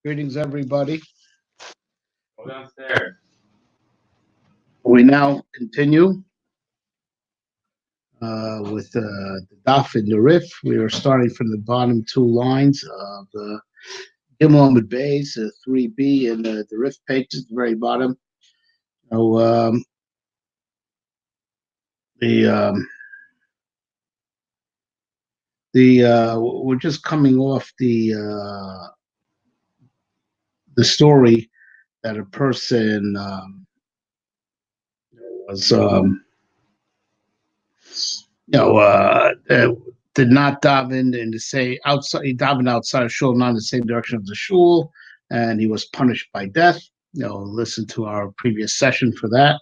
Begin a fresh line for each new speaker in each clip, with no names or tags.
Greetings, everybody.
Go downstairs.
We now continue with the daf in the Rif. We are starting from the bottom two lines of Gimel Amud Beis, 3b, and the Rif page at the very bottom. So we're just coming off the story that a person was did not daven in the same outside. He davened outside of shul, not in the same direction of the shul, and he was punished by death. Listen to our previous session for that.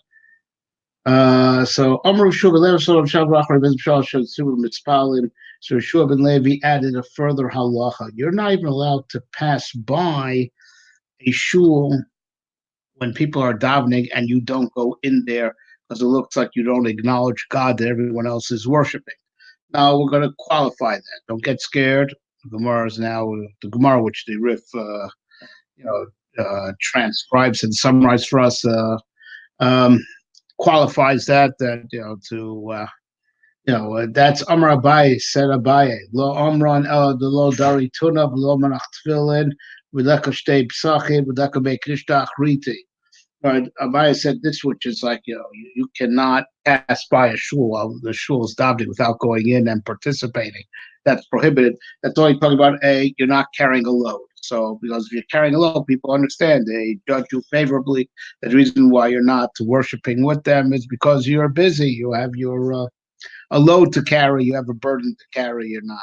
So Amru Shua ben Levi so Shua ben Levi added a further halacha. You're not even allowed to pass by a shul when people are davening and you don't go in there because it looks like you don't acknowledge God that everyone else is worshiping. Now we're going to qualify that. Don't get scared. The Gemara is now the Gemara, which the Rif, transcribes and summarizes for us, qualifies that that's Amar Abaye, said Abaye. Lo Amran el the lo dari tuna lo manach tefillin v'leka shtei psachim v'leka be'krishtach riti. Right, Abaye said this, which is like you cannot pass by a shul while the shul is davening without going in and participating. That's prohibited. That's only talking about you're not carrying a load. So because if you're carrying a load, people understand. They judge you favorably. The reason why you're not worshiping with them is because you're busy. You have your a load to carry. You have a burden to carry. You're not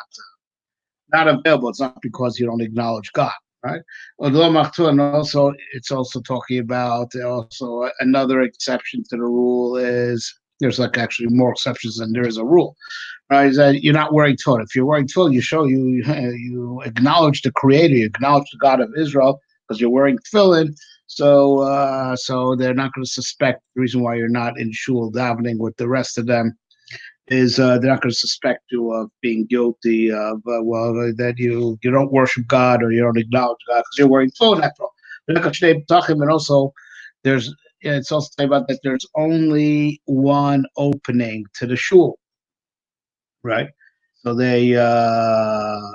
available. It's not because you don't acknowledge God. Right, and also it's also talking about also another exception to the rule is there's like actually more exceptions than there is a rule. Right, is that you're not wearing tefillin. If you're wearing tefillin, you show you acknowledge the Creator, you acknowledge the God of Israel because you're wearing tefillin. So they're not going to suspect the reason why you're not in shul davening with the rest of them is they're not going to suspect you of being guilty of that you don't worship God or you don't acknowledge God because you're wearing tefillin after all. And also it's also talking about that there's only one opening to the shul, right? So they so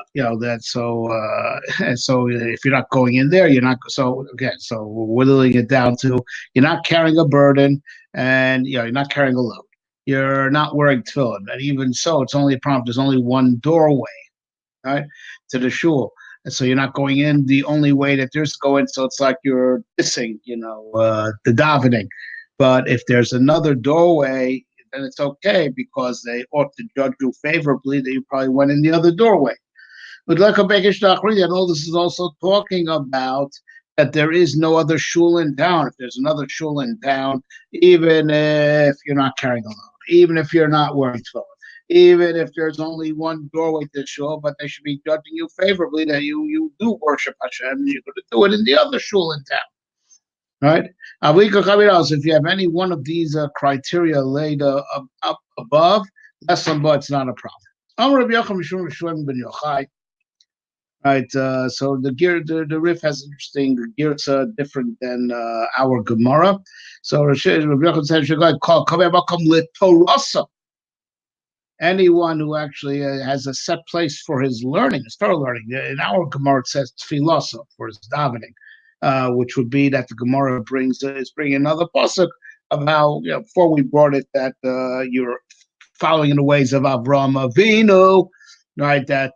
if you're not going in there, you're not. So again, so we're whittling it down to you're not carrying a burden and you're not carrying a load. You're not wearing tefillin, and even so, it's only a problem. There's only one doorway, right, to the shul, and so you're not going in the only way that there's going. So it's like you're missing, the davening. But if there's another doorway, then it's okay because they ought to judge you favorably that you probably went in the other doorway. But like a and all this is also talking about that there is no other shul in town. If there's another shul in town, even if you're not carrying a load, even if you're not wearing tefillin, even if there's only one doorway to shul, but they should be judging you favorably that you do worship Hashem, and you're going to do it in the other shul in town. Right? If you have any one of these criteria laid up above, that's but it's not a problem. Right, so the Rif has interesting girsa different than our Gemara. So anyone who actually has a set place for his learning, his Torah learning. In our Gemara it says tefillah for his davening, which would be that the Gemara is bringing another pasuk of how before we brought it that you're following in the ways of Avraham Avinu, right? That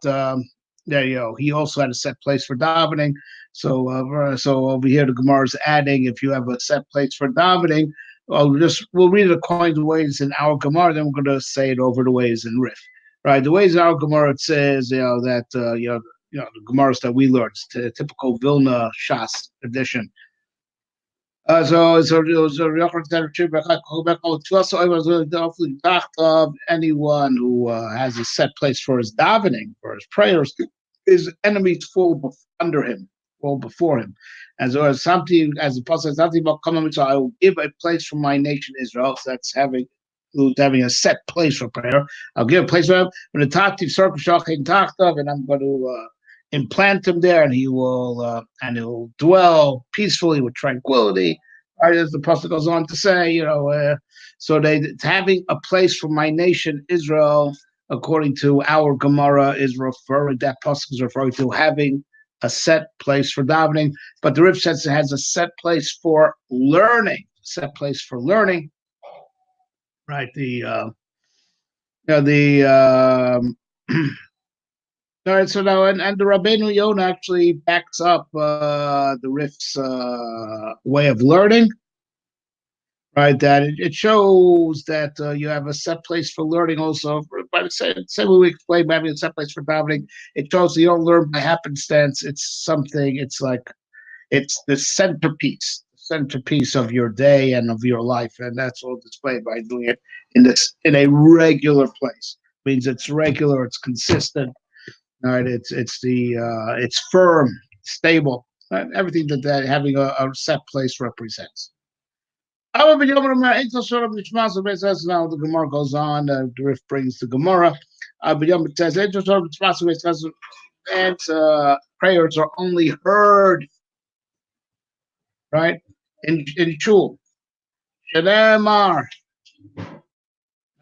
he also had a set place for davening. So over here the Gemara is adding if you have a set place for davening. We'll read it according to the ways in our Gemara, then we're going to say it over the ways in Rif. Right, the ways in our Gemara it says that the Gemaras that we learned, it's the typical Vilna Shas edition. Anyone who has a set place for his davening, for his prayers, his enemies fall under him, fall before him. As something, as the Apostle says, something about coming, so I will give a place for my nation Israel. So that's having a set place for prayer. I'll give a place for him. And I'm going to implant him there, and he'll dwell peacefully with tranquility. Right, as the pasuk goes on to say, so it's having a place for my nation Israel, according to our Gemara, is referring, that pasuk is referring to having a set place for davening. But the Rif says it has a set place for learning. Set place for learning. Right. All right, so now, and the Rabbeinu Yonah actually backs up the Rif's way of learning, right? That it shows that you have a set place for learning also. But the same way we explained having a set place for davening, it shows you don't learn by happenstance. It's something, it's the centerpiece of your day and of your life. And that's all displayed by doing it in a regular place. It means it's regular, it's consistent. All right, it's firm, stable, everything that having a set place represents. Now the Gemara goes on. The Rif brings the Gemara. It says, and prayers are only heard, right, in shul. Shemar,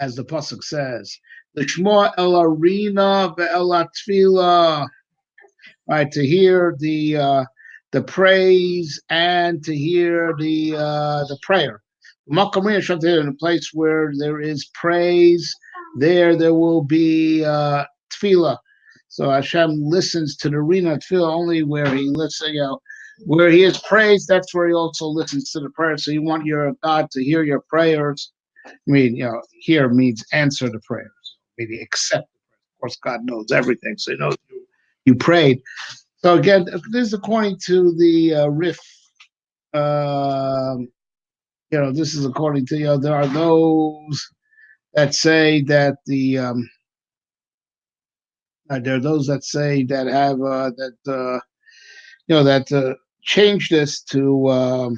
as the pasuk says, l'shmo el arina ve'el atfila, right, to hear the praise and to hear the prayer. In a place where there is praise, there will be tefillah. So Hashem listens to the rina tefillah only where he listens, where he is praised. That's where he also listens to the prayer. So you want your God to hear your prayers. I mean, hear means answer the prayers, maybe accept the prayers. Of course, God knows everything, so he knows you prayed. So again, this is according to the Rif. This is according to there are those that say that there are those that say that have that change this to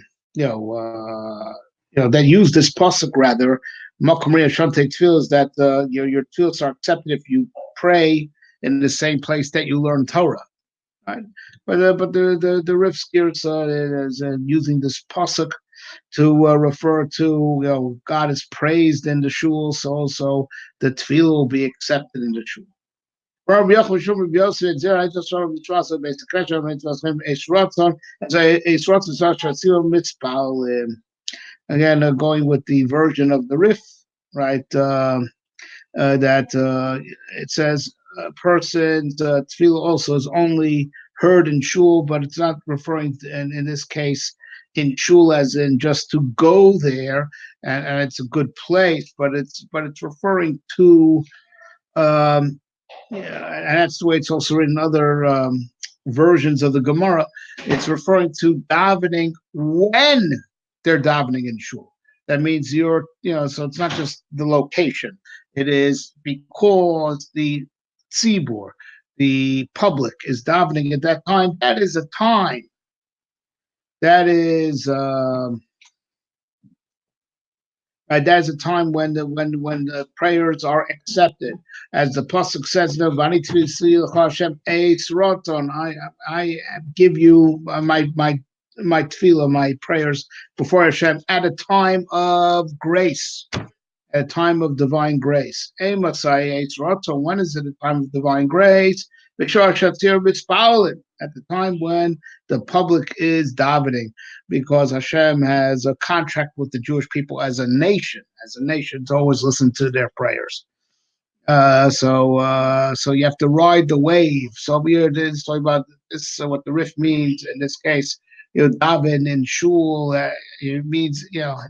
that use this pasuk rather. Makom Shante Tefillah is that your tefillos are accepted if you pray in the same place that you learn Torah, right? But the Rif Skirs is using this pasuk to refer to God is praised in the shul, so also the tefillah will be accepted in the shul. Again, going with the version of the Rif, right? That it says a person's tefillah also is only heard in shul, but it's not referring to, in this case, in shul as in just to go there, and it's a good place, but it's referring to, and that's the way it's also written in other versions of the Gemara. It's referring to davening when they're davening in shul. That means so it's not just the location. It is because the tzibur, the public, is davening at that time. That is a time. That is a time when the prayers are accepted, as the pasuk says, I give you my tefillah, my prayers before Hashem at a time of grace, at a time of divine grace. When is it a time of divine grace? At the time when the public is davening, because Hashem has a contract with the Jewish people as a nation. As a nation, to always listen to their prayers. So you have to ride the wave. So we're talking about this. What the Rif means in this case, daven in shul. It means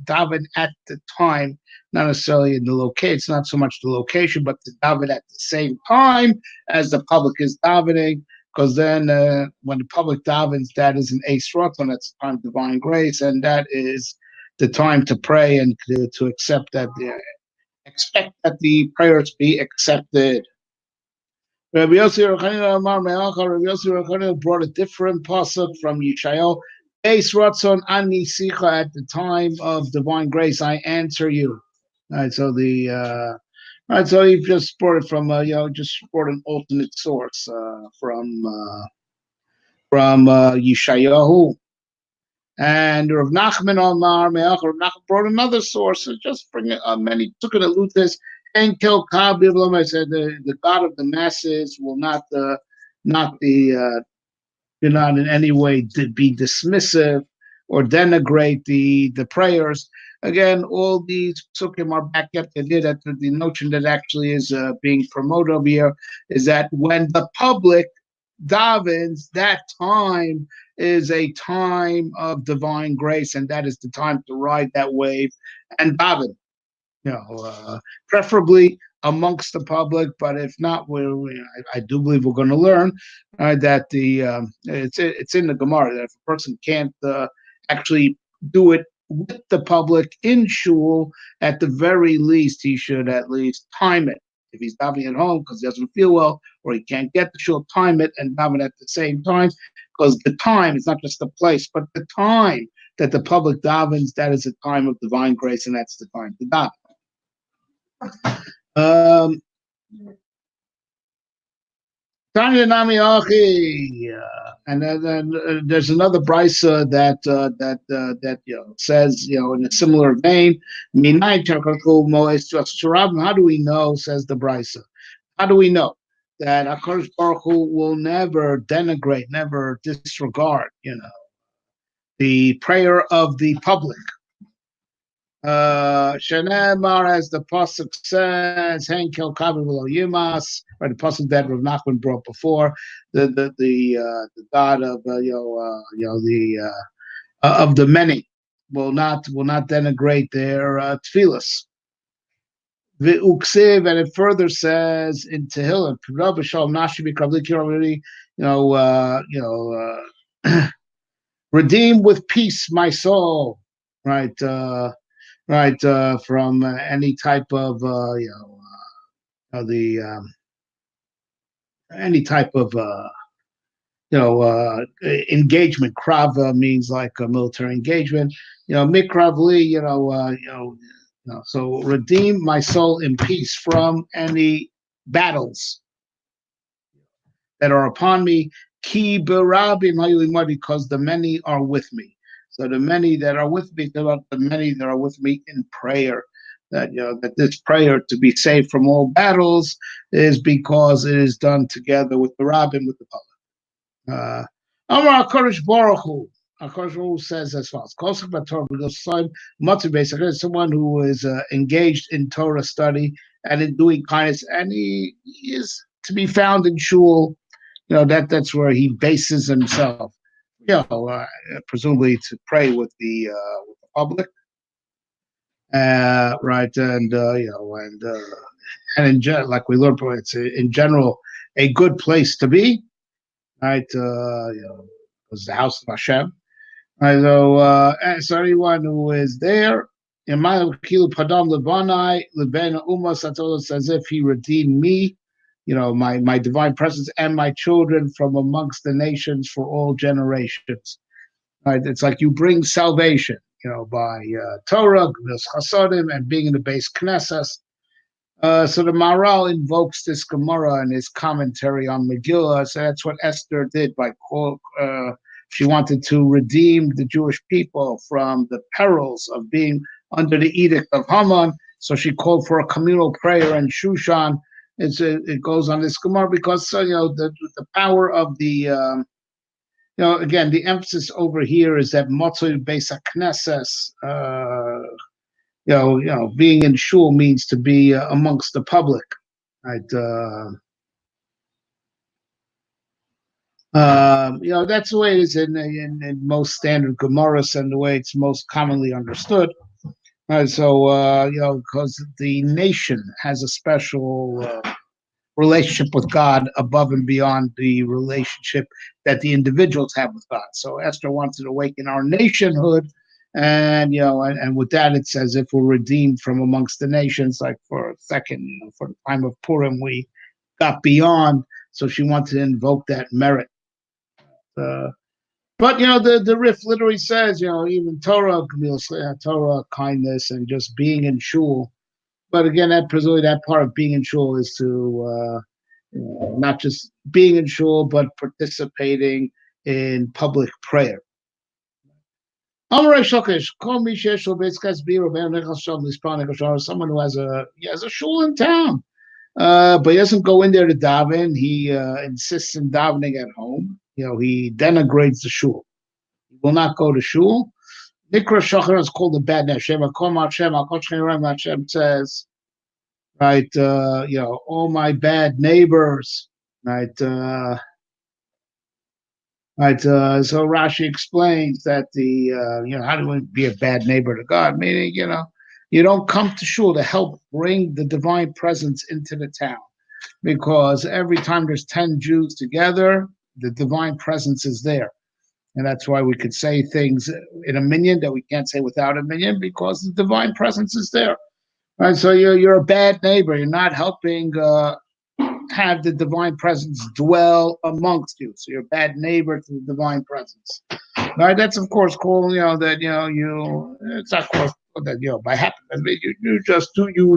daven at the time, not necessarily in the location. It's not so much the location, but to daven at the same time as the public is davening. Because then, when the public davens, that is an Eis Ratzon. That's the time of divine grace, and that is the time to pray and to accept that. Expect that the prayers be accepted. Rabbi Yossi brought a different pasuk from Yeshayahu. Eis Ratzon ani sicha, at the time of divine grace, I answer you. All right, so the All right, so he just brought it from just brought an alternate source from Yeshayahu. And Rav Nachman Omar Me'ach, Rav Nachman brought another source. So just bring it. Many took it a lutis and Kel Kabiblam. I said the God of the masses will not do not in any way be dismissive or denigrate the prayers. Again, all these psukim are back up to that. The notion that actually is being promoted over here is that when the public davens, that time is a time of divine grace, and that is the time to ride that wave and daven. Preferably amongst the public, but if not, I do believe we're going to learn that it's in the Gemara that if a person can't actually do it with the public in shul, at the very least, he should at least time it. If he's davening at home because he doesn't feel well or he can't get the shul, time it and daven at the same time, because the time is not just the place, but the time that the public davens, that is a time of divine grace, and that's the time to daven. And then there's another brisa that says in a similar vein. How do we know? Says the brisa. How do we know that HaKadosh Baruch Hu will never denigrate, never disregard, the prayer of the public? Shenemar, as the pasuk says, "Henkel kavi v'lo yimas," or the pasuk that Rav Nachman brought before, the God of of the many will not denigrate their tefillas. V'uksiv, and it further says in Tehillim, "Rav Shalom Nashi b'kravli already," redeem with peace my soul, right? From any type of any type of engagement. Krava means like a military engagement. Mikravli. So redeem my soul in peace from any battles that are upon me. Ki berabim, because the many are with me. So the many that are with me, the many that are with me in prayer, that that this prayer to be saved from all battles is because it is done together with the rabbin, with the public. Amar HaKadosh Baruch Hu. HaKadosh Baruch Hu says as follows: someone who is engaged in Torah study and in doing kindness, and he is to be found in shul. That's where he bases himself. Presumably to pray with the public, right? And like we learned, it's in general a good place to be, right? It's the house of Hashem. Right, so anyone who is there, in my padam lebanai lebena umas, that's almost as if he redeemed me, my divine presence and my children from amongst the nations for all generations. Right? It's like you bring salvation, by Torah, chasodim, and being in the base Knesset. So the Maharal invokes this Gemara in his commentary on Megillah. So that's what Esther did by she wanted to redeem the Jewish people from the perils of being under the edict of Haman. So she called for a communal prayer in Shushan. It goes on this Gemara because the power of the again, the emphasis over here is that Motzei Beis HaKnesses, being in shul means to be amongst the public, right? That's the way it is in most standard Gemaras and the way it's most commonly understood. So, because the nation has a special relationship with God above and beyond the relationship that the individuals have with God. So Esther wants to awaken our nationhood, and and with that it says if we're redeemed from amongst the nations, like for a second, for the time of Purim we got beyond. So she wanted to invoke that merit. But the Rif literally says, even Torah, kindness, and just being in shul. But again, that presumably that part of being in shul is to not just being in shul, but participating in public prayer. Someone who has a shul in town, but he doesn't go in there to daven. He insists in davening at home. He denigrates the shul. He will not go to shul. Nikra Shachar is called a bad name. Hashem says, right, all my bad neighbors, right, right. So Rashi explains that how do we be a bad neighbor to God? Meaning, you don't come to shul to help bring the divine presence into the town, because every time there's 10 Jews together, the divine presence is there. And that's why we could say things in a minyan that we can't say without a minyan, because the divine presence is there. Right? So you're a bad neighbor. You're not helping have the divine presence dwell amongst you. So you're a bad neighbor to the divine presence. Right? That's of course called, that it's not called that by happiness. You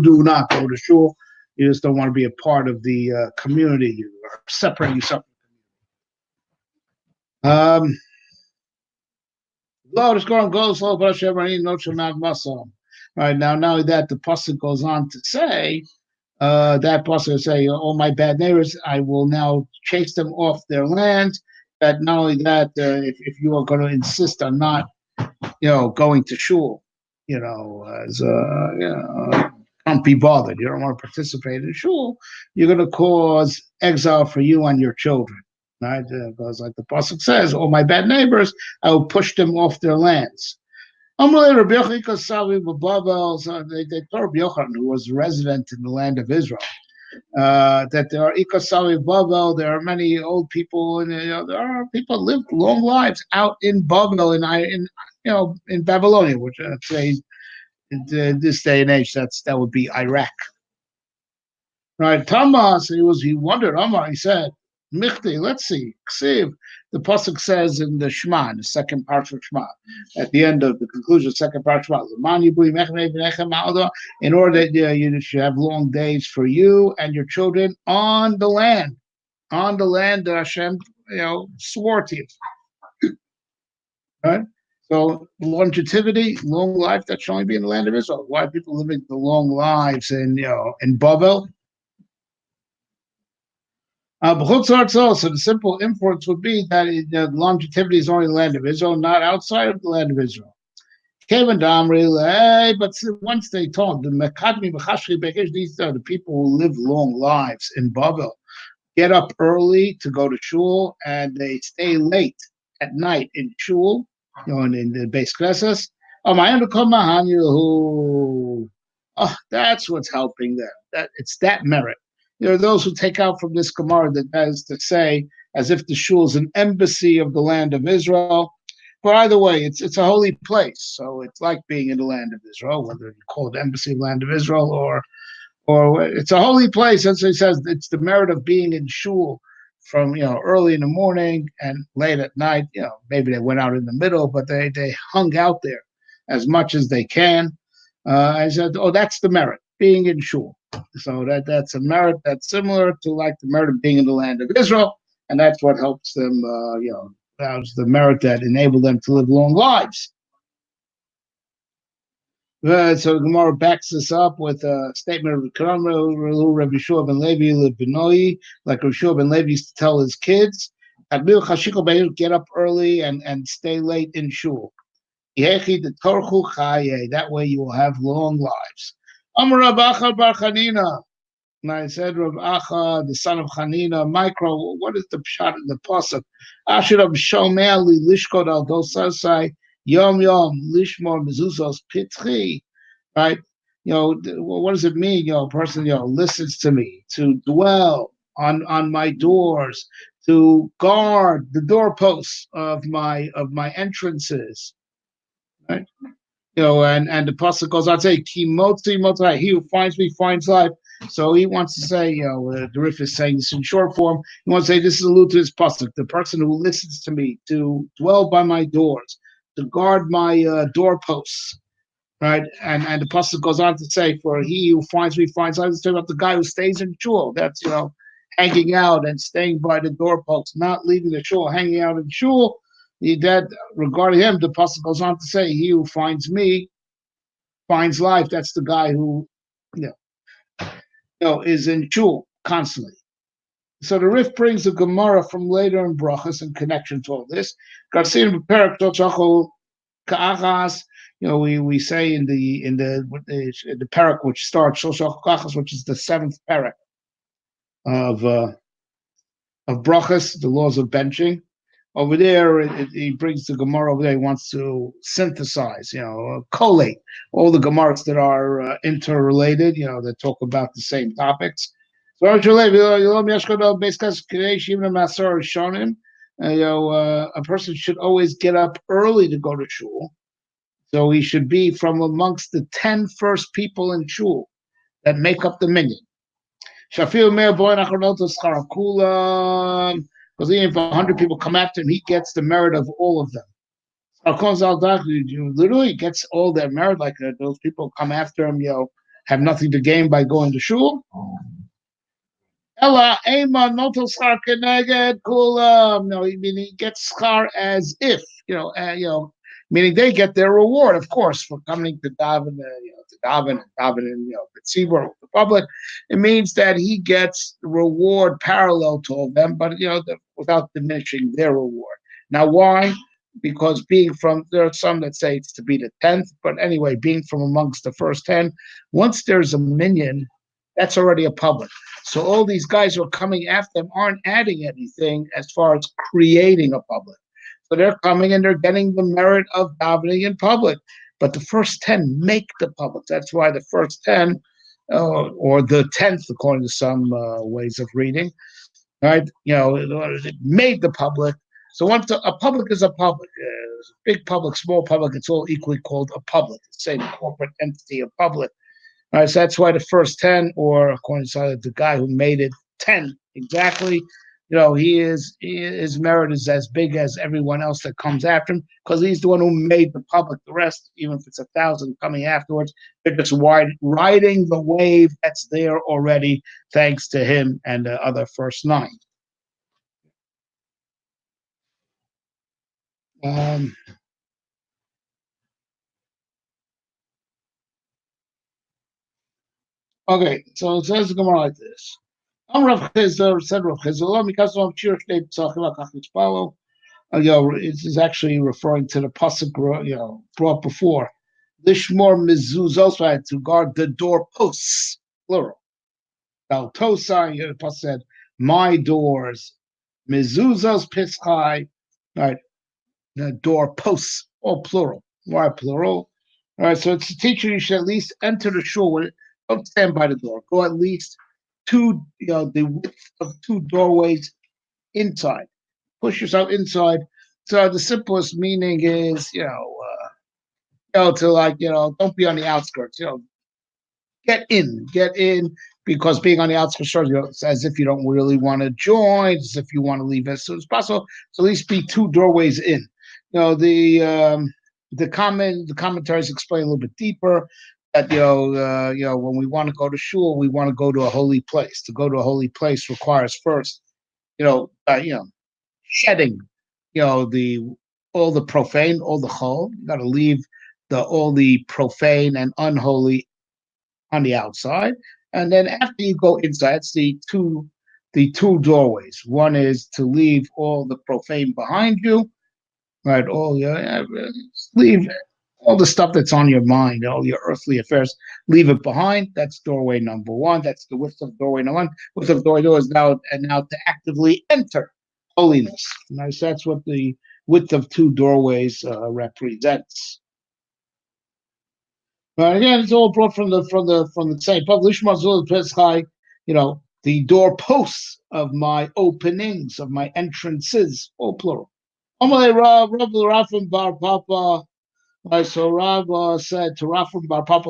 do not go to shul. You just don't want to be a part of the community. You are separating yourself from the community. Right now, not only that, the pasuk goes on to say that pasuk will say, "All my bad neighbors, I will now chase them off their land." That not only that, if you are going to insist on not, going to shul, can't be bothered. You don't want to participate in shul. You're going to cause exile for you and your children. Right? Because like the pasuk says, all my bad neighbors, I will push them off their lands. They told Rabbi Yochanan, who was resident in the land of Israel, that there are ikasavi Babel, there are many old people, and there are people who lived long lives out in Babel, in Babylonia, which today, in this day and age, that would be Iraq. Right, Thomas, he wondered. He said, Michti, let's see. Ksiv. The pasuk says in the Shema, in the second part of Shema, at the end of the conclusion of the second part of Shema, in order that you should have long days for you and your children on the land that Hashem, swore to you. Right? So longevity, long life, that should only be in the land of Israel. Why are people living the long lives in Babel? So the simple inference would be that longevity is only in the land of Israel, not outside of the land of Israel. But once they told these are the people who live long lives in Babel, get up early to go to shul, and they stay late at night in shul, in the Beis Knesses. That's what's helping them. It's that merit. There are those who take out from this Gemara that is to say, as if the shul is an embassy of the land of Israel. But either way, it's a holy place, so it's like being in the land of Israel, whether you call it embassy of the land of Israel or it's a holy place. And so he says it's the merit of being in shul from early in the morning and late at night. Maybe they went out in the middle, but they hung out there as much as they can. I said, that's the merit, being in shul. So that's a merit that's similar to like the merit of being in the land of Israel, and that's what helps them. That's the merit that enabled them to live long lives. So the Gemara backs this up with a statement of Rabbi Shua ben Levi Benoi, like Rabbi Shua ben Levi used to tell his kids, get up early and stay late in shul. That way you will have long lives. Amar Rav Acha bar Chanina. And I said, Rav Acha, the son of Chanina, micro, what is the pshat in the pasuk? Ashirav shomea li lishkot al dosasai yom lishmor mezuzos pitchi. Right? What does it mean? A person, listens to me, to dwell on my doors, to guard the doorposts of my entrances. Right? And the pasuk goes on to say, "Ki motzi motzai," he who finds me finds life. So he wants to say, the Rif is saying this in short form. He wants to say this is alluded to his pasuk: the person who listens to me, to dwell by my doors, to guard my doorposts, right? And the pasuk goes on to say, "For he who finds me finds life." It's talking about the guy who stays in shul. That's hanging out and staying by the doorpost, not leaving the shul, hanging out in shul. That regarding him, the pasuk goes on to say, "He who finds me finds life." That's the guy who, you is in shul constantly. So the Rif brings a Gemara from later in Brachos in connection to all this. We say in the parak which starts which is the seventh parak of Brachos, the laws of benching. Over there, he brings the Gemara over there. He wants to synthesize, collate all the Gemaras that are interrelated, that talk about the same topics. So, a person should always get up early to go to shul. So he should be from amongst the 10 first people in shul that make up the minyan. Because even if 100 people come after him, he gets the merit of all of them. Literally gets all their merit, like those people come after him, have nothing to gain by going to shul. No, he gets schar as if, meaning they get their reward, of course, for coming to daven, and Tzibur with the public. It means that he gets reward parallel to all them, but without diminishing their reward. Now, why? Because there are some that say it's to be the 10th, but anyway, being from amongst the first 10, once there's a minyan, that's already a public. So all these guys who are coming after them aren't adding anything as far as creating a public. So they're coming and they're getting the merit of davening in public. But the first 10 make the public. That's why the first 10, or the 10th, according to some ways of reading, right? Made the public. So once a public is a public, big public, small public, it's all equally called a public. The same corporate entity of public. All right, so that's why the first 10, or according to the guy who made it 10 exactly, his merit is as big as everyone else that comes after him, because he's the one who made the public. The rest, even if it's 1,000 coming afterwards, they're just riding the wave that's there already, thanks to him and the other first 9. Okay, so it says the Gemara like this. Rav Chizda said Rav Chizda, because of it is actually referring to the pasuk, brought before. Lishmor mezuzos, to guard the doorposts, plural. Daltosa, the pasuk said, my doors, mezuzos pischai, right? The doorposts, all plural. Why plural? All right, so it's a teacher. You should at least enter the shul. Don't stand by the door. Go at least the width of 2 doorways inside. Push yourself inside. So the simplest meaning is, don't be on the outskirts. Get in, because being on the outskirts, it's as if you don't really want to join, as if you want to leave as soon as possible. So at least be 2 doorways in. The commentaries explain a little bit deeper that when we want to go to shul, we want to go to a holy place. To go to a holy place requires first, shedding, all the profane, all the chol. You got to leave all the profane and unholy on the outside, and then after you go inside, it's the two doorways. One is to leave all the profane behind you, right? Leave all the stuff that's on your mind, all your earthly affairs, leave it behind. That's doorway number 1. That's the width of doorway number 1. Width of doorway is now to actively enter holiness. Right? So that's what the width of 2 doorways represents. But again, it's all brought from the same public. The doorposts of my openings, of my entrances, all plural. Bar Papa. So Rav said to Rafam Bar Papa,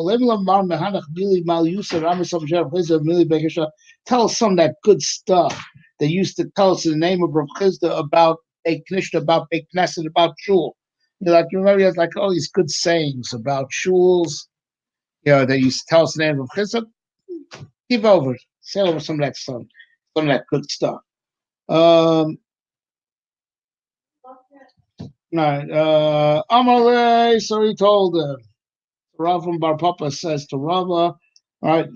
tell us some of that good stuff they used to tell us in the name of Rav Chizda about Beit Knishta, about Beit Knesset, about Shul. Like you remember, he has like all these good sayings about shuls. That used to tell us the name of Chizuk. Give over, say over some of that stuff, some of that good stuff. Amalei, so he told Rav from Bar Papa says to Rava, all right,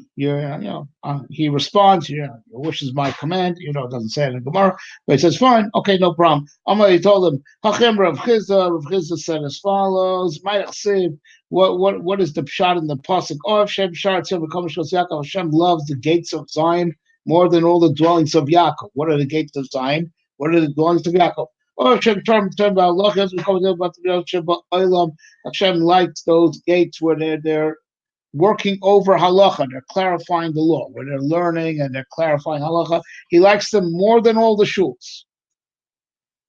he responds, your wish is my command, it doesn't say it in Gemara, but he says, fine, okay, no problem. Amalei told him, Hachem Rav Chizda said as follows, what is the pshat in the pasuk? Oh, Hashem loves the gates of Zion more than all the dwellings of Yaakov. What are the gates of Zion? What are the dwellings of Yaakov? Oh, Hashem Hashem likes those gates where they're working over halacha, they're clarifying the law, where they're learning and they're clarifying halacha. He likes them more than all the shuls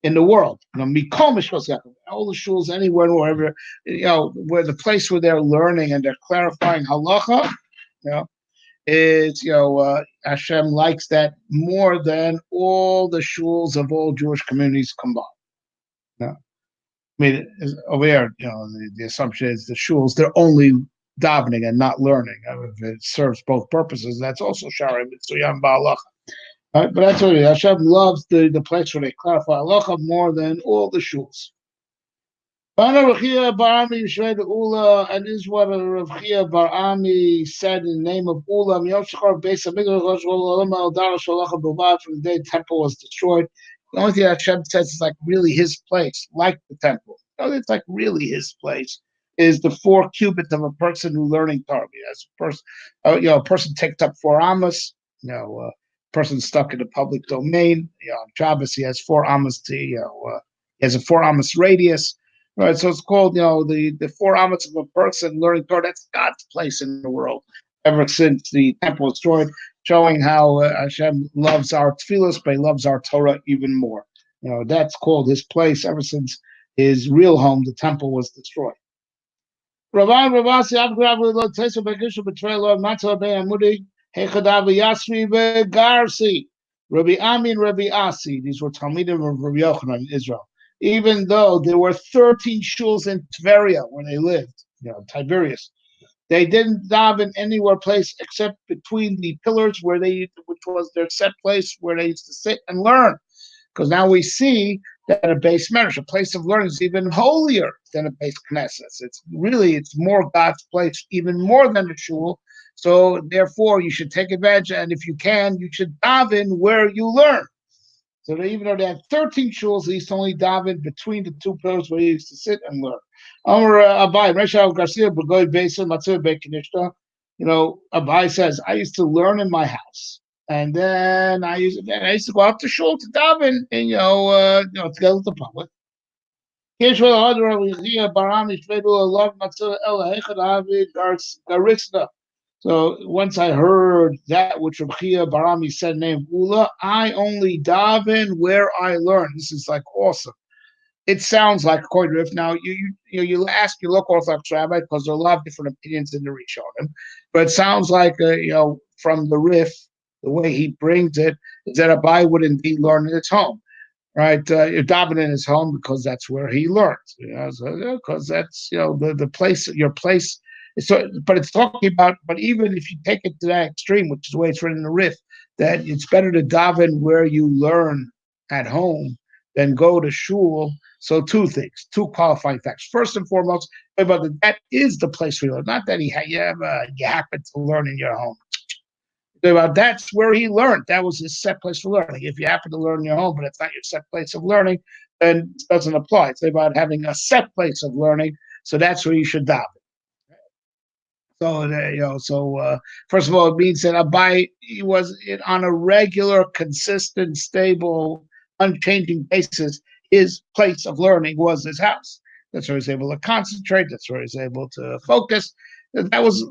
in the world. All the shuls anywhere, wherever, where the place where they're learning and they're clarifying halacha, Hashem likes that more than all the shuls of all Jewish communities combined. Over here, the assumption is the shuls, they're only davening and not learning. If it serves both purposes, that's also Shari Mitzuyam Ba'alacha. Right? But that's what it is. Hashem loves the place where they clarify halacha more than all the shuls. And this is what Rav Chia Bar Ami said in the name of Ula. From the day the temple was destroyed. The only thing that Hashem says is like really his place, like the temple. It's like really his place is the 4 cubits of a person who learning Torah. As a person, a person takes up 4 amos. A person stuck in the public domain. On Shabbos he has 4 amos he has a 4 amos radius. Right, so it's called, the 4 amos of a person learning Torah. That's God's place in the world ever since the temple was destroyed, showing how Hashem loves our tefillos, but he loves our Torah even more. That's called his place ever since his real home, the temple, was destroyed. Rabbi Ravasi Abgrav Lord Tesu Bekishu Betray Lord Matzah Be Amudi Hechadav Yasri Begarsi Rabbi Ami and Rabbi Asi. These were Talmidim of Rabbi Yochanan in Israel. Even though there were 13 shuls in Tveria where they lived, Tiberias, they didn't daven anywhere place except between the pillars which was their set place where they used to sit and learn. Because now we see that a base medrash, a place of learning, is even holier than a base knesset. It's more God's place, even more than the shul. So therefore, you should take advantage, and if you can, you should daven where you learn. So even though they had 13 shuls, they used to only daven between the 2 pillars where he used to sit and learn. Abai says, I used to learn in my house. And then I used to go out to shul to daven and, together with the public. So once I heard that which Rav Chia Bar Ami said named Ula, I only daven where I learn. This is like awesome. It sounds like according to Rif. Now you ask your local Orthodox rabbi because there are a lot of different opinions in the Rishonim, but it sounds like from the Rif, the way he brings it is that a Abai would indeed learn in his home, right? You're davening in his home because that's where he learns, because that's the place, your place. So, but it's talking about, but even if you take it to that extreme, which is the way it's written in the Rif, that it's better to daven where you learn at home than go to shul. So 2 things, 2 qualifying facts. First and foremost, that is the place we learn, not that you happen to learn in your home. That's where he learned. That was his set place for learning. If you happen to learn in your home, but it's not your set place of learning, then it doesn't apply. It's about having a set place of learning. So that's where you should daven. So, first of all, it means that Abai was on a regular, consistent, stable, unchanging basis. His place of learning was his house. That's where he's able to concentrate. That's where he's able to focus.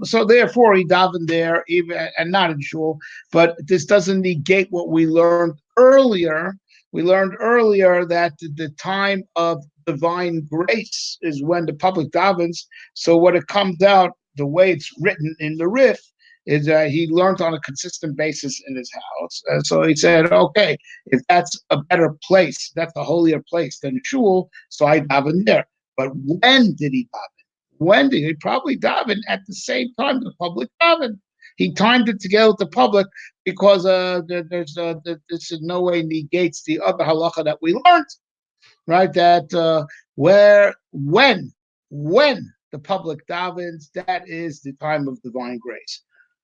So therefore he davened there, even and not in shul. But this doesn't negate what we learned earlier. We learned earlier that the time of divine grace is when the public davens. So when it comes out, the way it's written in the Rif is that he learned on a consistent basis in his house. And so he said, okay, if that's a better place, that's a holier place than shul, so I daven there. But when did he daven? When did he probably daven at the same time the public davened? He timed it together with the public because this in no way negates the other halacha that we learned, right? That when the public davens, that is the time of divine grace.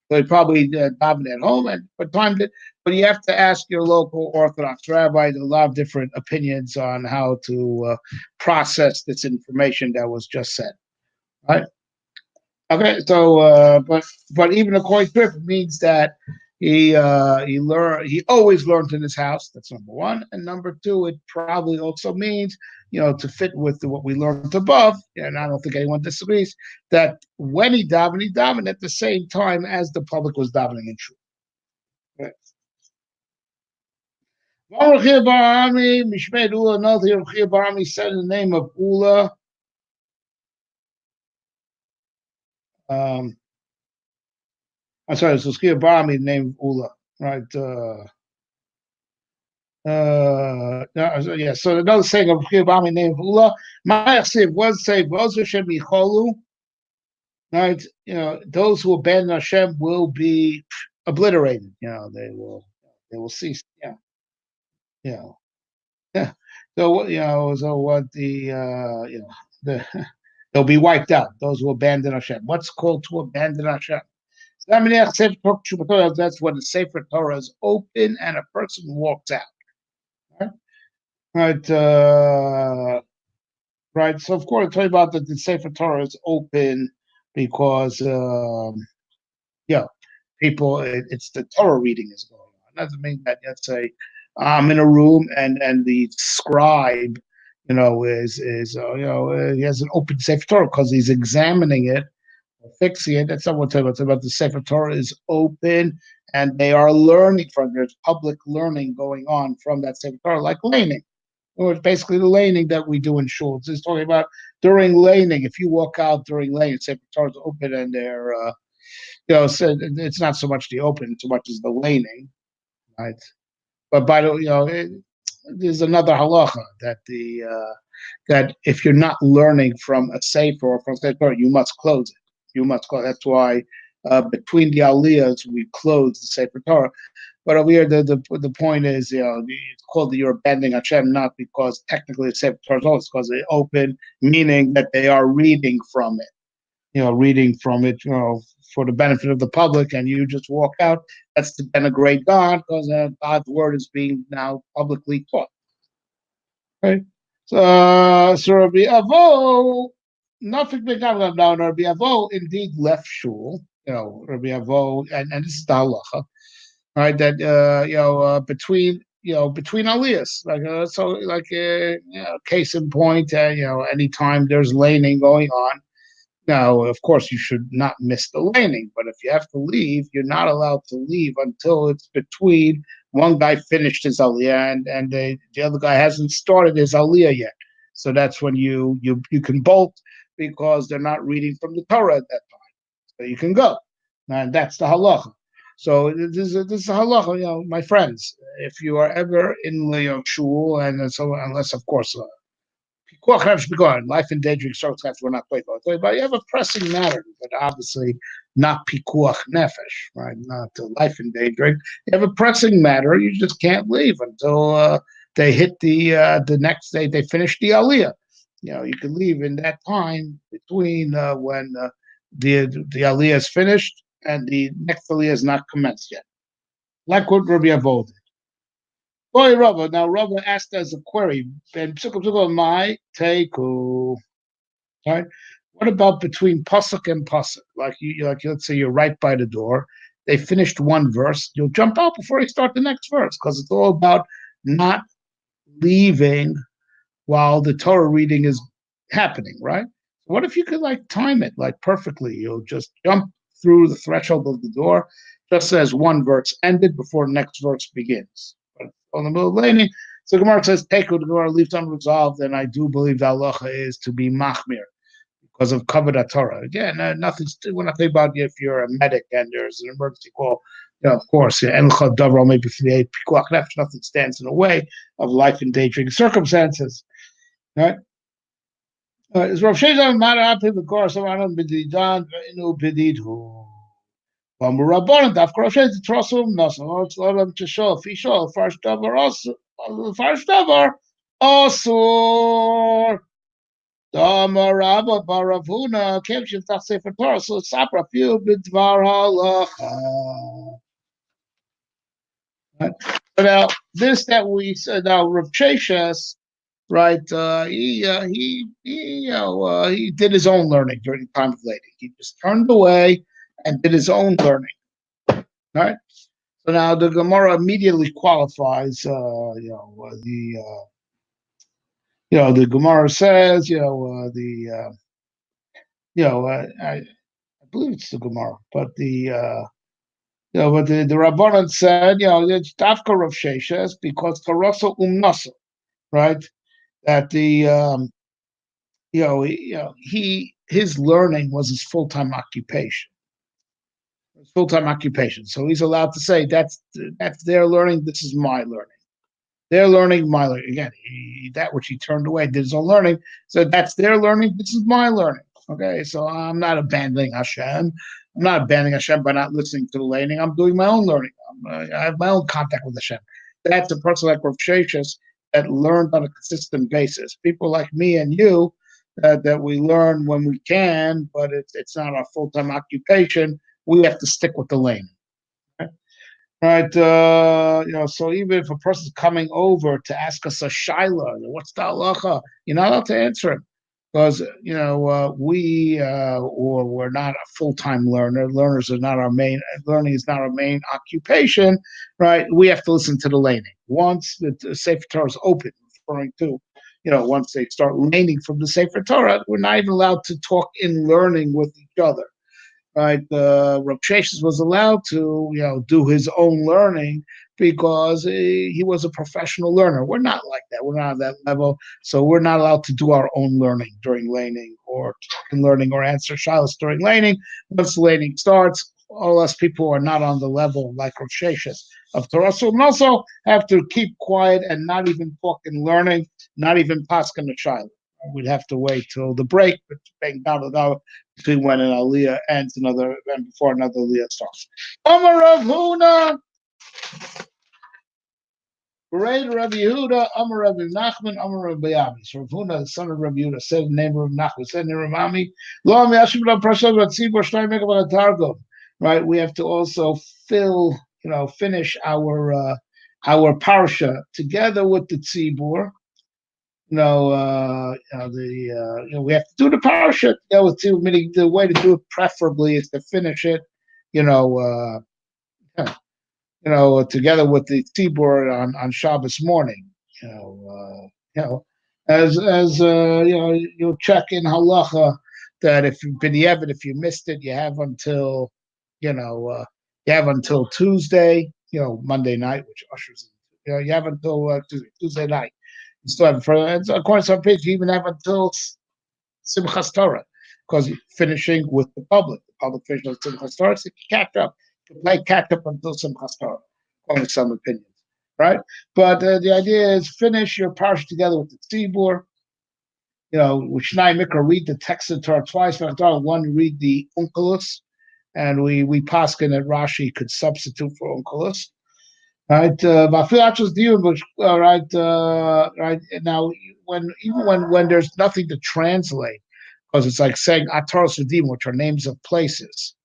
So he probably davened at home but timed it. But you have to ask your local Orthodox rabbi. There's a lot of different opinions on how to process this information that was just said, right? Okay, so but even according to it means that he always learned in his house. That's number one, and number two, it probably also means to fit with what we learned above. And I don't think anyone disagrees that when he davened at the same time as the public was davening in shul. Right. Rav Yitzchak said in the name of Ula. I'm sorry, so Skia Barami named Ula, right? Yeah, so another saying of Skia Barami named Ula. Ma'asiv was say, Bozu Shem Yicholu, right? Those who abandon Hashem will be obliterated. They will cease. Yeah, yeah, yeah. So what they'll be wiped out. Those who abandon Hashem. What's called to abandon Hashem? That's when the Sefer Torah is open and a person walks out. Right? Right. So, of course, I tell you about the Sefer Torah is open because, people, it's the Torah reading is going on. That doesn't mean that, let's say, I'm in a room and the scribe, he has an open Sefer Torah because he's examining it, fixing it. That's not what I'm talking about. The Sefer Torah is open and they are learning from. There's public learning going on from that Sefer Torah, like laning. Or it's basically the laning that we do in shul. It's talking about during laning. If you walk out during laning, Sefer Torah is open and they're, so it's not so much the open, so much as the laning, right? But by the, there's another halacha that that if you're not learning from a sefer or from Sefer Torah, you must close it. You must close. That's why between the aliyahs we close the Sefer Torah. But over here, the point is, it's called that you're abandoning Hashem not because technically it's Sefer Torah, it's because they open, meaning that they are reading from it. Reading from it, for the benefit of the public, and you just walk out. That's to denigrate God because God's word is being now publicly taught. Right? So Rabbi Avo, nothing big now. Rabbi Avo indeed left shul. Rabbi Avo, and this is the halacha, right? That between aliyahs, case in point, anytime there's laning going on. Now, of course, you should not miss the laning, but if you have to leave, you're not allowed to leave until it's between one guy finished his aliyah and the other guy hasn't started his aliyah yet. So that's when you can bolt because they're not reading from the Torah at that time. So you can go. And that's the halacha. So this is a halacha, my friends. If you are ever in shul, and so unless, of course, life endangering circumstances we're not talking about. But you have a pressing matter, but obviously not pikuach nefesh, right? Not life endangering. You have a pressing matter. You just can't leave until they hit the next day. They finish the aliyah. You can leave in that time between when the aliyah is finished and the next aliyah is not commenced yet. Like what Rabbi Avo did. Boy, Rava. Now, Rava asked as a query, my teiku. Right? What about between pasuk and pasuk? Like let's say you're right by the door. They finished one verse. You'll jump out before they start the next verse because it's all about not leaving while the Torah reading is happening, right? What if you could time it perfectly? You'll just jump through the threshold of the door just as one verse ended before the next verse begins. On the middle of laning. So Gemara says, Teku, the Gemara leaves unresolved, and I do believe the halacha is to be machmir because of kavod Torah. Again, we're not talking about if you're a medic and there's an emergency call. Of course, nothing stands in the way of life endangering circumstances. Right? Is Rav Shesha Mara Api B'Kor Samaran B'Didan V'Inu B'Didhu. Rabbanon Daf Rav Shesha Trosum Naso Tzolem Tishol Fishol Farsh Davar Also Farsh Davar Osur. Dama Rabba Baravuna Kim Shiftach Sefer Torah So Sapra Fiu B'Dvar Halacha. So now this that we said now Rav Shesha, right? He did his own learning during the time of waiting. He just turned away and did his own learning. Right. So now the Gemara immediately qualifies. The Gemara says, I believe it's the Gemara, but the Rabbanan said, it's Dafka Rav Sheshes because Karasa Nasa, right? That his learning was his full-time occupation. Full-time occupation. So he's allowed to say that's their learning. This is my learning. Their learning, my learning. Again, that which he turned away did his own learning. So that's their learning. This is my learning. Okay, so I'm not abandoning Hashem. I'm not abandoning Hashem by not listening to the learning. I'm doing my own learning. I have my own contact with Hashem. That's a person like Rav Sheshes that learned on a consistent basis. People like me and you that we learn when we can, but it's not our full-time occupation. We have to stick with the lane. Right, so even if a person's coming over to ask us a shaila, what's the halacha? You're not allowed to answer him because we're not a full-time learner. Learners are not our main. Learning is not our main occupation, right? We have to listen to the laning. Once the Sefer Torah is open, referring to, once they start laning from the Sefer Torah, we're not even allowed to talk in learning with each other. Right, Rav Sheshes was allowed to, do his own learning because he was a professional learner. We're not like that. We're not at that level, so we're not allowed to do our own learning during laning or learning or answer shilas during laning. Once the laning starts, all us people who are not on the level like Rav Sheshes of Torah, so also have to keep quiet and not even talk in learning, not even paskin the shilas. We'd have to wait till the break between when an aliyah ends and before another aliyah starts. Amar Rav Huna, great Rav Yehuda, Amar Rav Nachman, Amar Rav Bayami. So Rav Huna, the son of Rav Yehuda, said the name of Rav Nachman, said in Rav Ami, Lo Miyashim Rav Prashav Rav Tzibor Shnai Mekav Targum. Right, we have to also finish our parsha together with the tzibur. We have to do the parasha. Meaning the way to do it preferably is to finish it, together with the tzibur on Shabbos morning. As you'll check in halacha that if you missed it, you have until Tuesday, Monday night, which ushers in. You have until Tuesday night. You still have according to some page, you even have until Simchas Torah, because you're finishing with the public. The public finishes Simchas Torah, so you catch up. You can play catch up until Simchas Torah, according to some opinions, right? But the idea is finish your parsha together with the tzibur. With Shnai Mikra, read the text of Torah twice. One, read the Onkelos, and we paskin that Rashi could substitute for Onkelos. Right, right now, when there's nothing to translate, because it's like saying Atar Sudim, which are names of places,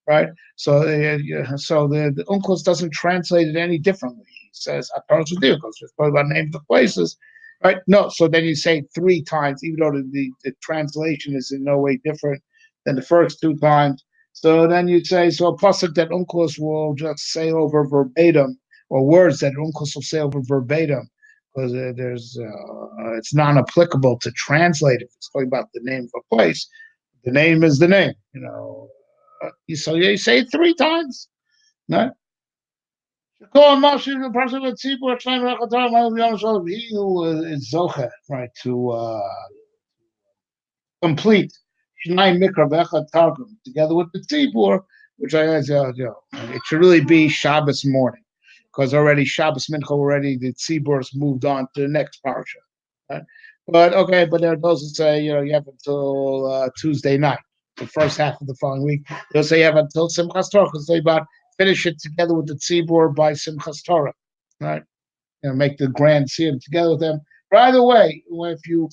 right? So the Uncles doesn't translate it any differently. He says Atar Sudim because it's probably about names of places, right? No, so then you say 3 times, even though the translation is in no way different than the first 2 times. So then you'd say, so a pasuk that Uncles will just say over verbatim, or words that Uncles will say over verbatim, because it's non-applicable to translate if it's talking about the name of a place. The name is the name, So you say it 3 times, right? He who is zoche, right, to complete Shnai Mikra V'Echad Targum together with the tzibur, which it should really be Shabbos morning, because already Shabbos Mincha the tzibur has moved on to the next parsha, right? But okay, but there are those that say, you have until Tuesday night, the first half of the following week. They'll say you have until Simchas Torah because they about finish it together with the Tzibur by Simchas Torah, right? Make the grand siyum together with them. By the way, if you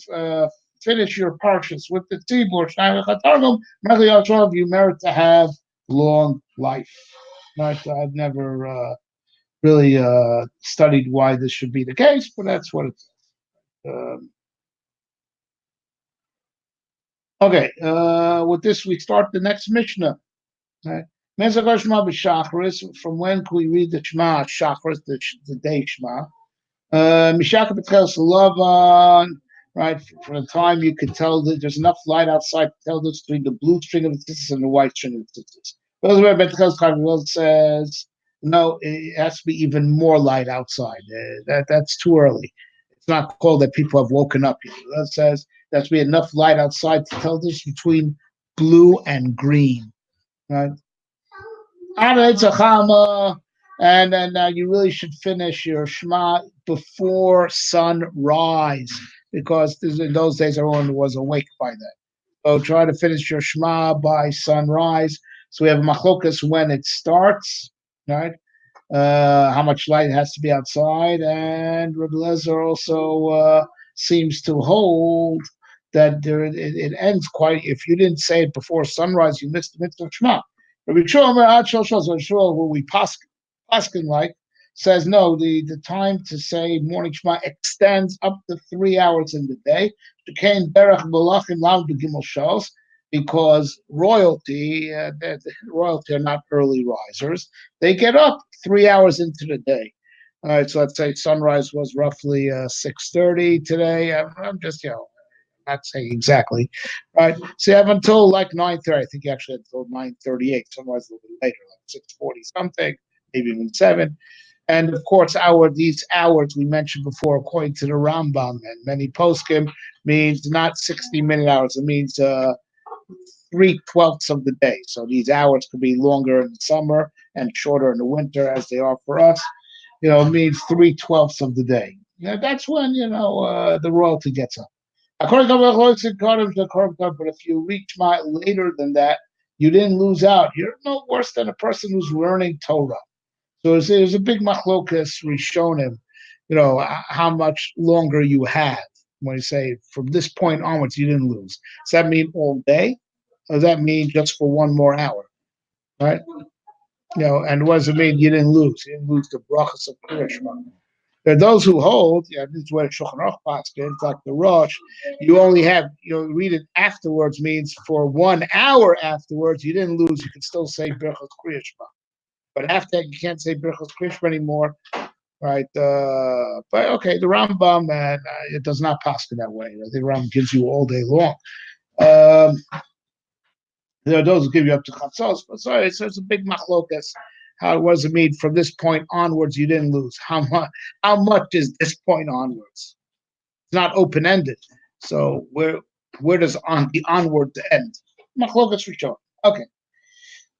finish your purchase with the Tzibur, you merit to have long life. Right? I've never really studied why this should be the case, but that's what it's. Okay, with this we start the next Mishnah. Right? From when can we read the Shema Shacharis, the day Shema? Mishaka B'Tcheles Lavan, right? From the time you could tell that there's enough light outside to tell this between the blue string of the tzitzis and the white string of the tzitzis. Those where B'Tcheles Chavirot says, no, it has to be even more light outside. That's too early. It's not called that people have woken up yet. That says there has to be enough light outside to tell this between blue and green, right? And then you really should finish your Shema before sunrise because in those days everyone was awake by then. So try to finish your Shema by sunrise. So we have machlokas when it starts, right? How much light has to be outside, and Rabbi Lezer also seems to hold that it ends quite. If you didn't say it before sunrise, you missed the mitzvah Shema. Rabbi Shmuel, who we paskin like, says no. The time to say morning Shema extends up to 3 hours in the day. Because royalty are not early risers. They get up 3 hours into the day. All right, so let's say sunrise was roughly 6:30 today. I'm just not saying exactly, right? So you have until like 9:30. I think you actually had until 9:38. Sunrise a little bit later, like 6:40 something, maybe even 7. And of course, these hours we mentioned before, according to the Rambam and many poskim, means not 60-minute hours. It means 3/12 of the day. So these hours could be longer in the summer and shorter in the winter, as they are for us. It means 3/12 of the day. That's when the royalty gets up. According to but if you reach later than that, you didn't lose out. You're no worse than a person who's learning Torah. So there's a big machlokas rishonim, how much longer you have. When you say from this point onwards, you didn't lose. Does that mean all day? Or does that mean just for one more hour? Right? And what does it mean you didn't lose? You didn't lose the brachos of Kriyashma. There are those who hold, this is where Shulchan Aruch Paskin, it's like the Rosh, you only have, read it afterwards means for 1 hour afterwards, you didn't lose, you can still say Brachos Kriyashma. But after that, you can't say Brachos Kriyashma anymore, right? But okay, the Rambam, it does not pass that way. The Rambam gives you all day long. There are those who give you up to Chatzos, but sorry, so it's a big machlokas. How was it mean from this point onwards? You didn't lose. How much is this point onwards? It's not open ended. So where does the onward end? Machlokas Rishon. Okay.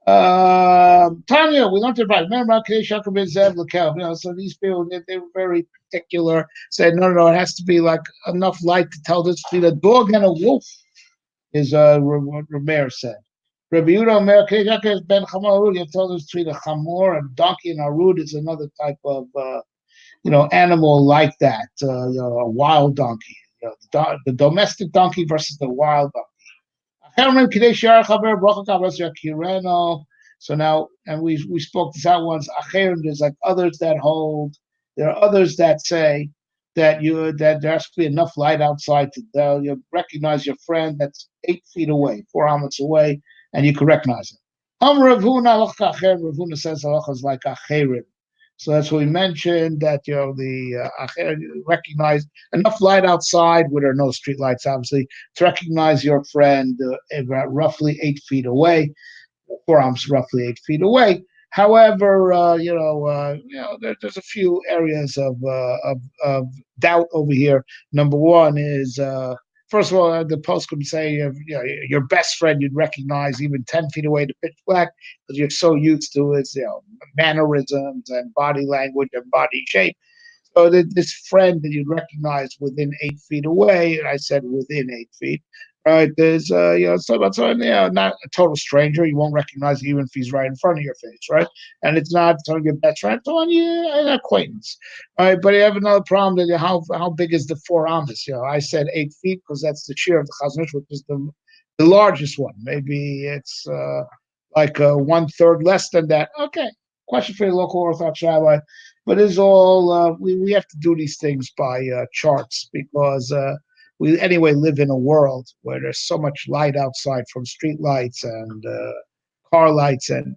Tanya, we learned about. Remember, so these people they were very particular. Said no, it has to be like enough light to tell this between a dog and a wolf. Is what Rameir said. Rabbi Yehuda Omer, Kejakas ben Chamor, you told us between a chamor, a donkey, and a root is another type of animal like that. A wild donkey, the domestic donkey versus the wild donkey. So now, and we spoke this out once. There's like others that hold. There are others that say that there has to be enough light outside to you recognize your friend that's 8 feet away, 4 amots away, and you can recognize it. Ravuna says halacha is like acherim. So that's what we mentioned, that the recognize enough light outside where there are no street lights, obviously, to recognize your friend roughly 8 feet away, 4 arms roughly 8 feet away. However, there's a few areas of doubt over here. Number one is, first of all, the post could say your best friend you'd recognize even 10 feet away to pitch black because you're so used to his mannerisms and body language and body shape. So this friend that you'd recognize within 8 feet away, and I said within 8 feet, right? There's, so not a total stranger. You won't recognize him even if he's right in front of your face, right? And it's not on your best friend, it's on an acquaintance, all right? But you have another problem that how big is the four amas? I said 8 feet because that's the shear of the chazanish, which is the largest one. Maybe it's like 1/3 less than that. Okay, question for the local Orthodox rabbi. But it's all we have to do these things by charts because we anyway live in a world where there's so much light outside from street lights and car lights, and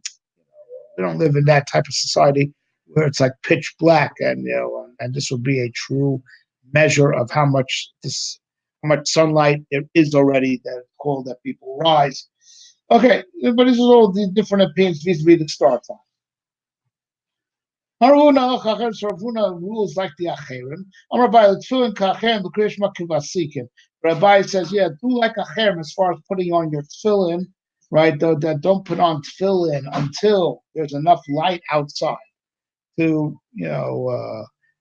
we don't live in that type of society where it's like pitch black, and and this would be a true measure of how much sunlight there is already that called that people rise. Okay, but this is all the different opinions vis-a-vis the start time. Ravuna rules like the Acherim. Rabbi says, yeah, do like Acherim as far as putting on your tefillin, right? That don't put on tefillin until there's enough light outside to,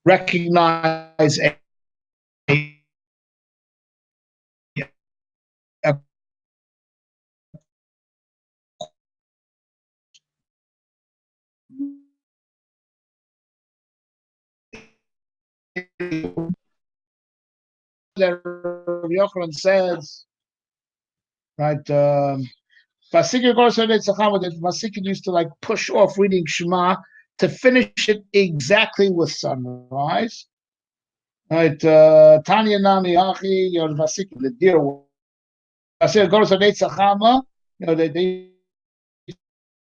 recognize a that Rav Yochanan says, right? Vasikin used to like push off reading Shema to finish it exactly with sunrise. Right? Tanya Nami Achi, Vasikin, the deer. Vasikin goes to Netzachama, they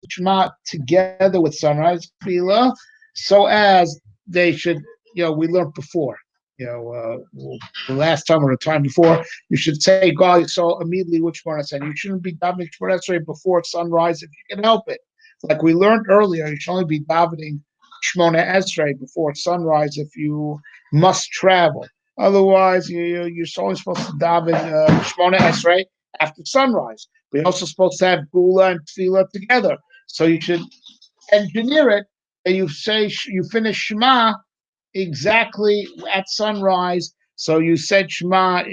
Shema together with sunrise, so as they should, we learned before. The last time or the time before, you should say God saw immediately which one I said. You shouldn't be davening Shemona before sunrise if you can help it. Like we learned earlier, you should only be davening Shemona Esrei before sunrise if you must travel. Otherwise, you're only supposed to daven Shemona Esrei after sunrise. We're also supposed to have Gula and Tefillah together. So you should engineer it, and you finish Shema exactly at sunrise. So you said Shema,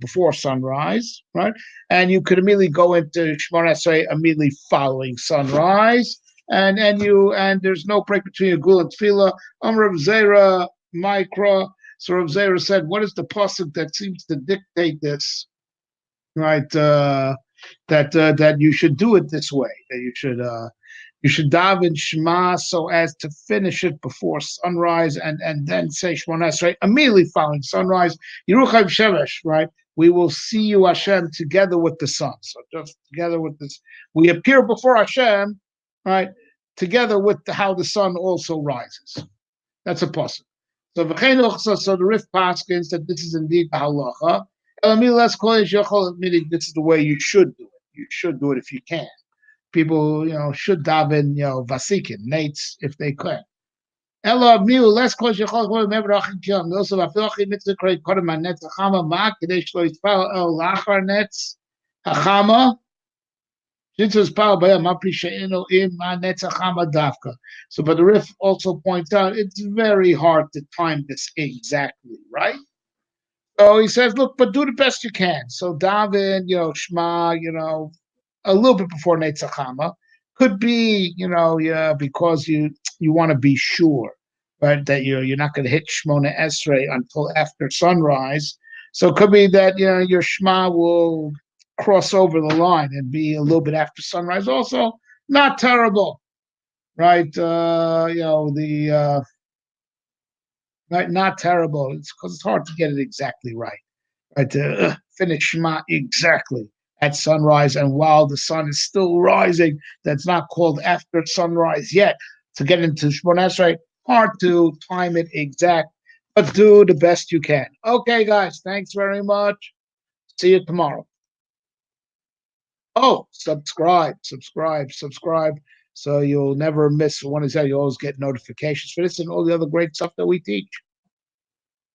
before sunrise, right? And you could immediately go into Shemona Esrei immediately following sunrise, and there's no break between your Gula and Tefillah. Rav Zera Mikra. So Rav Zera said, "What is the pasuk that seems to dictate this?" Right? That you should do it this way. That you should daven Shema so as to finish it before sunrise, and then say Shemona Esrei immediately following sunrise. Yeruchai Shemesh, right? We will see you, Hashem, together with the sun. So just together with this, we appear before Hashem, right? Together with how the sun also rises. That's a pasuk. So the Rif paskins that this is indeed the halacha. This is the way you should do it. You should do it if you can. People, should daven, vasikin, nates, if they can. Ella miu less close yachol remember achin kiam. Also, afilachi mitzvah create kodem netz hachama ma kadesh lo yitfal el lachar netz hachama. Jintzos pal bayam apri she'eno im ma netz hachama davka. So, but the Rif also points out it's very hard to time this exactly, right? So he says, look, but do the best you can. So daven, Shema, a little bit before Netzachama. Could be, because you want to be sure, right, that you're not going to hit Shemona Esrei until after sunrise. So it could be that your Shema will cross over the line and be a little bit after sunrise. Also, not terrible, right? Right, not terrible. It's because it's hard to get it exactly right. Right, to finish Shema exactly at sunrise, and while the sun is still rising, that's not called after sunrise yet. To get into Shemona Esrei, hard to time it exact, but do the best you can. Okay, guys, thanks very much. See you tomorrow. Oh, subscribe. So you'll never miss one of that. You always get notifications for this and all the other great stuff that we teach.